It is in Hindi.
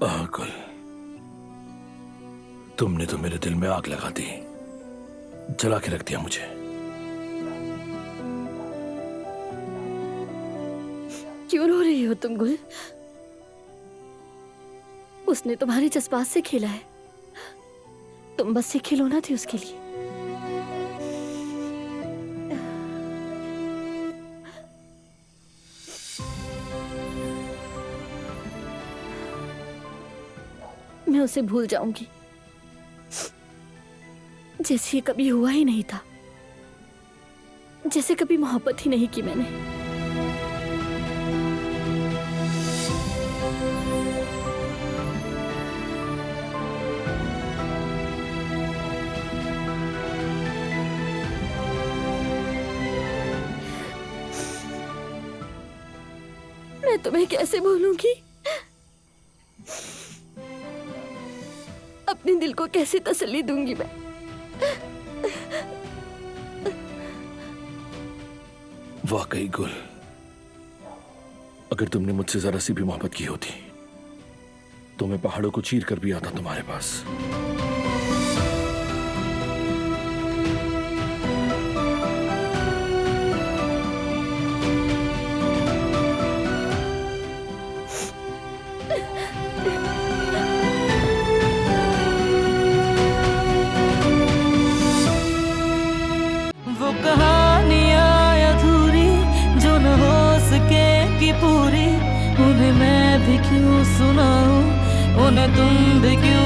गुल, तुमने तो मेरे दिल में आग लगा दी, जला के रख दिया मुझे। क्यों रो रही हो तुम गुल? उसने तुम्हारे जज्बात से खेला है, तुम बस एक खिलौना थी उसके लिए। मैं उसे भूल जाऊंगी जैसे ये कभी हुआ ही नहीं था, जैसे कभी मोहब्बत ही नहीं की मैंने। मैं तुम्हें कैसे भूलूंगी? अपने दिल को कैसे तसल्ली दूंगी मैं? वाकई गुल, अगर तुमने मुझसे जरा सी भी मोहब्बत की होती तो मैं पहाड़ों को चीर कर भी आता तुम्हारे पास। वो कहानियाँ अधूरी जो न हो सके कि पूरी, उन्हें मैं भी क्यों सुनाऊं, उन्हें तुम भी क्यों